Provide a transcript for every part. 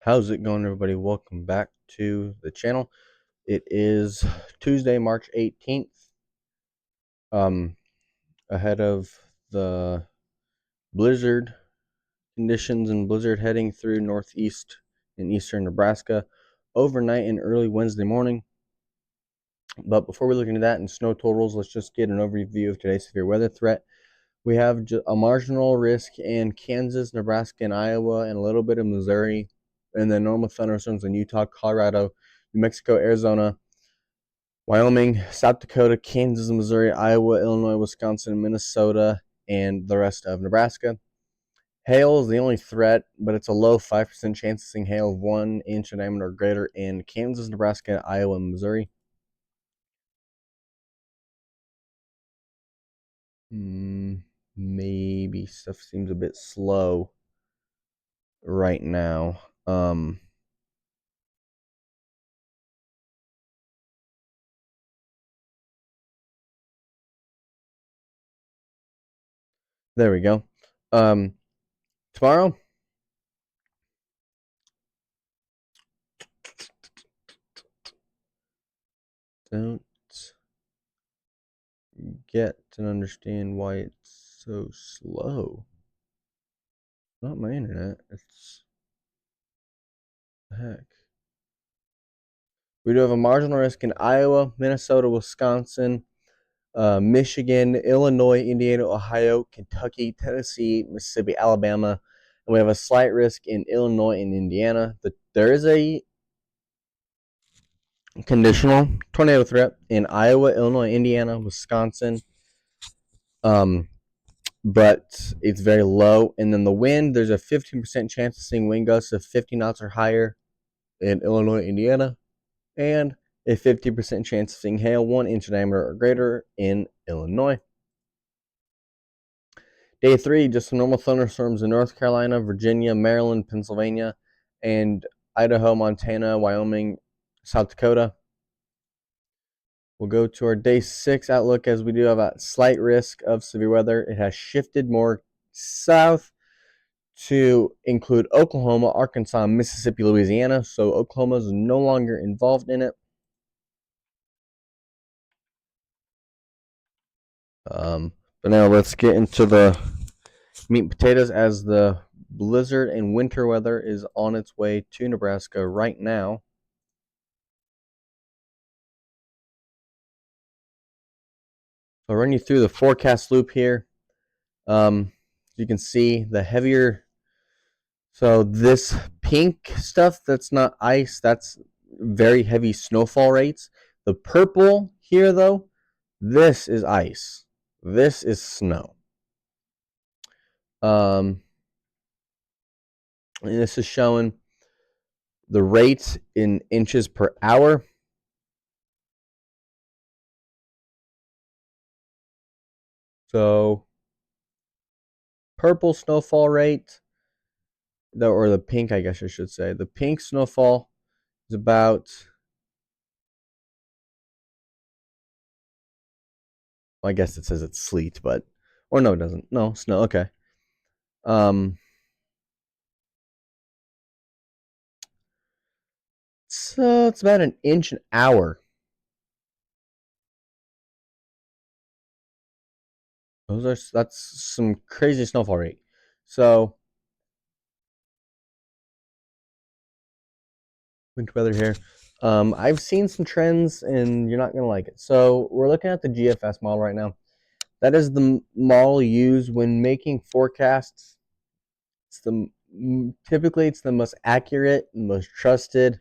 How's it going, everybody? Welcome back to the channel. It is Tuesday, March 18th. Ahead of the blizzard conditions and blizzard heading through northeast and eastern Nebraska overnight and early Wednesday morning. But before we look into that and snow totals, let's just get an overview of today's severe weather threat. We have a marginal risk in Kansas, Nebraska, and Iowa, and a little bit of Missouri, and then normal thunderstorms in Utah, Colorado, New Mexico, Arizona, Wyoming, South Dakota, Kansas, Missouri, Iowa, Illinois, Wisconsin, Minnesota, and the rest of Nebraska. Hail is the only threat, but it's a low 5% chance of seeing hail of 1 inch in diameter or greater in Kansas, Nebraska, Iowa, and Missouri. Maybe stuff seems a bit slow right now. There we go. Tomorrow, don't get and understand why it's so slow. Not my internet. It's the heck. We do have a marginal risk in Iowa, Minnesota, Wisconsin, Michigan, Illinois, Indiana, Ohio, Kentucky, Tennessee, Mississippi, Alabama, and we have a slight risk in Illinois and Indiana. There is a conditional tornado threat in Iowa, Illinois, Indiana, Wisconsin, but it's very low. And then the wind, there's a 15% chance of seeing wind gusts of 50 knots or higher in Illinois, Indiana, and a 50% chance of seeing hail 1 inch in diameter or greater in Illinois. Day 3, just some normal thunderstorms in North Carolina, Virginia, Maryland, Pennsylvania, and Idaho, Montana, Wyoming, South Dakota. We'll go to our day 6 outlook, as we do have a slight risk of severe weather. It has shifted more south to include Oklahoma, Arkansas, Mississippi, Louisiana. So Oklahoma is no longer involved in it. But now let's get into the meat and potatoes, as the blizzard and winter weather is on its way to Nebraska right now. I'll run you through the forecast loop here. You can see the heavier. So this pink stuff, that's not ice. That's very heavy snowfall rates. The purple here, though, this is ice. This is snow. And this is showing the rates in inches per hour. So purple snowfall rate, or the pink, I guess I should say. The pink snowfall is about, well, I guess it says it's sleet, but, or no, it doesn't. No, snow. Okay. So it's about an inch an hour. That's some crazy snowfall rate. So winter weather here. I've seen some trends, and you're not gonna like it. So we're looking at the GFS model right now. That is the model used when making forecasts. Typically it's the most accurate, most trusted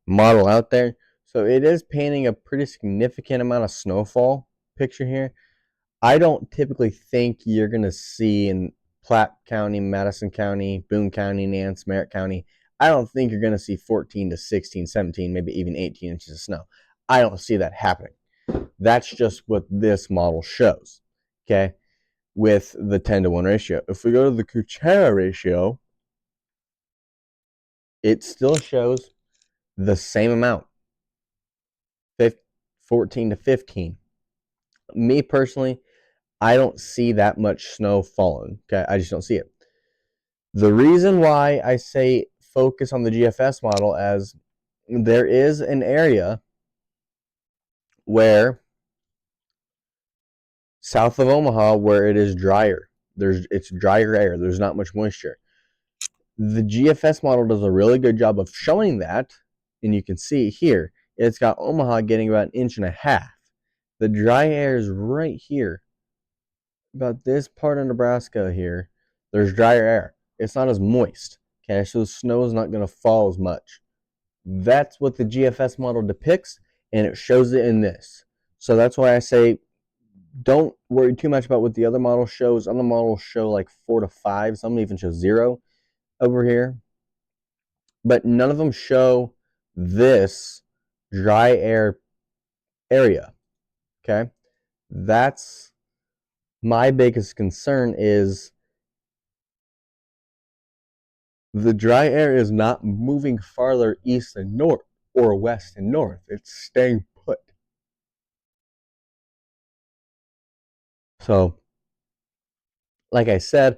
model out there. So it is painting a pretty significant amount of snowfall picture here. I don't typically think you're gonna see in Platte County, Madison County, Boone County, Nance, Merritt County, I don't think you're going to see 14 to 16, 17, maybe even 18 inches of snow. I don't see that happening. That's just what this model shows, okay, with the 10-to-1 ratio. If we go to the Kuchera ratio, it still shows the same amount, 14 to 15. Me personally, I don't see that much snow falling, okay? I just don't see it. The reason why I say focus on the GFS model, as there is an area where south of Omaha where it is drier. It's drier air. There's not much moisture. The GFS model does a really good job of showing that, and you can see here, it's got Omaha getting about 1.5 inches. The dry air is right here, about this part of Nebraska here. There's drier air. It's not as moist. Okay, so the snow is not going to fall as much. That's what the GFS model depicts, and it shows it in this. So that's why I say don't worry too much about what the other model shows. Other models show like 4 to 5. Some even show 0 over here. But none of them show this dry air area. Okay? That's my biggest concern, is the dry air is not moving farther east and north or west and north. It's staying put. So, like I said,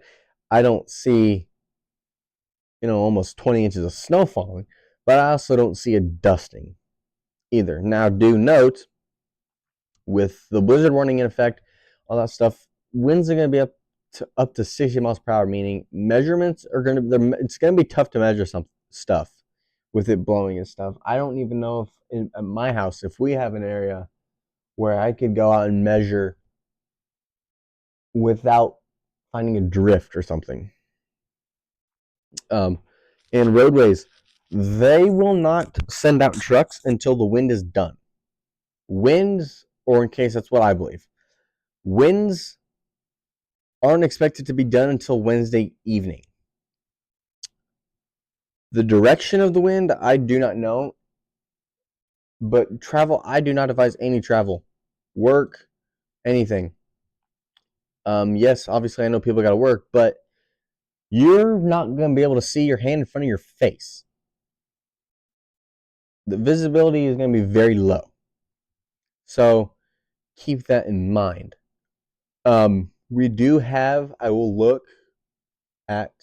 I don't see, almost 20 inches of snow falling, but I also don't see a dusting either. Now, do note, with the blizzard warning in effect, all that stuff, winds are going to be up to 60 miles per hour, meaning measurements are going to, it's going to be tough to measure some stuff with it blowing and stuff. I don't even know if at my house, if we have an area where I could go out and measure without finding a drift or something. And roadways, they will not send out trucks until the wind is done. Winds, or in case that's what I believe, winds aren't expected to be done until Wednesday evening. The direction of the wind, I do not know. But travel, I do not advise any travel. Work, anything. Yes, obviously I know people got to work, but you're not going to be able to see your hand in front of your face. The visibility is going to be very low. So keep that in mind. We do have, I will look at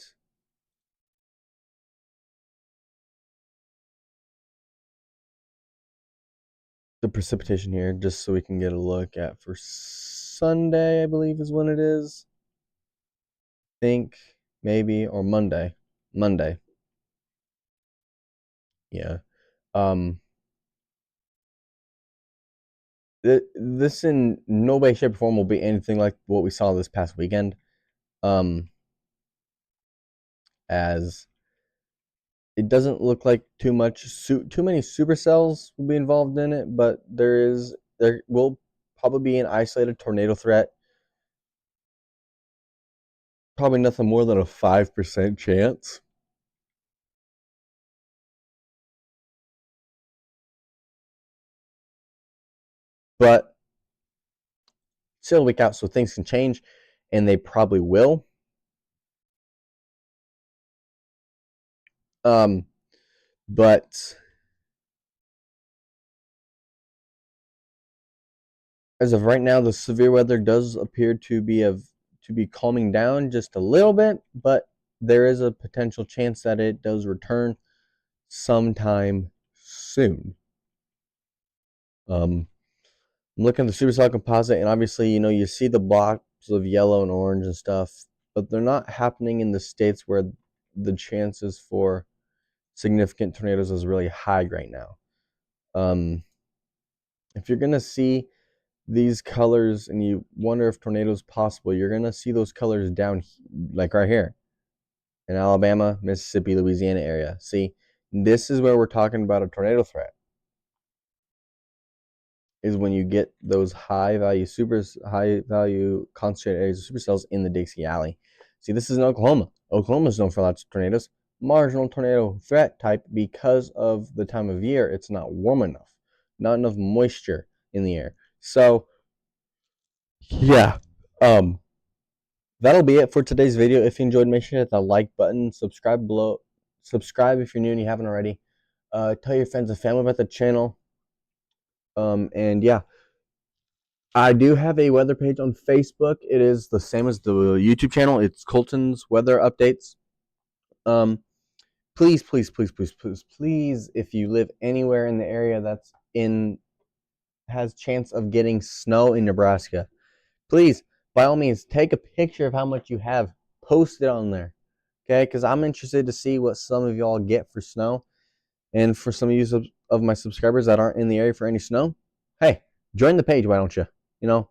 the precipitation here just so we can get a look at for Sunday, I believe is when it is. I think maybe, or Monday. Monday. Yeah. This in no way, shape, or form will be anything like what we saw this past weekend. As it doesn't look like too many supercells will be involved in it, but there will probably be an isolated tornado threat. Probably nothing more than a 5% chance. But still a week out, so things can change, and they probably will. But as of right now, the severe weather does appear to be calming down just a little bit, but there is a potential chance that it does return sometime soon. I'm looking at the supercell composite, and obviously, you see the blocks of yellow and orange and stuff, but they're not happening in the states where the chances for significant tornadoes is really high right now. If you're gonna see these colors and you wonder if tornadoes possible, you're gonna see those colors down, like right here in Alabama, Mississippi, Louisiana area. See, this is where we're talking about a tornado threat. Is when you get those high value concentrated areas of supercells in the Dixie Alley. See, this is in Oklahoma. Oklahoma is known for lots of tornadoes. Marginal tornado threat type because of the time of year. It's not warm enough, not enough moisture in the air. So, yeah, that'll be it for today's video. If you enjoyed, make sure to hit the like button, subscribe below, subscribe if you're new and you haven't already. Tell your friends and family about the channel. And yeah, I do have a weather page on Facebook. It is the same as the YouTube channel. It's Colton's Weather Updates. Please, please, please, please, please, please, if you live anywhere in the area that's has chance of getting snow in Nebraska, please, by all means, take a picture of how much you have, post it on there, okay? Because I'm interested to see what some of y'all get for snow, and for some of you of my subscribers that aren't in the area for any snow, hey, join the page, why don't you? You know,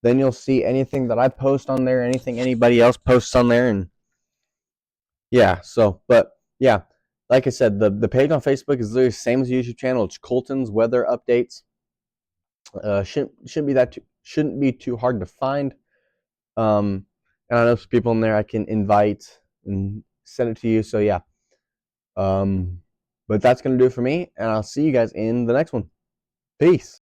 then you'll see anything that I post on there, anything anybody else posts on there, and yeah. So, but yeah, like I said, the page on Facebook is literally the same as the YouTube channel. It's Colton's Weather Updates. Shouldn't be too hard to find. And I know some people in there I can invite and send it to you. So yeah. But that's gonna do it for me, and I'll see you guys in the next one. Peace.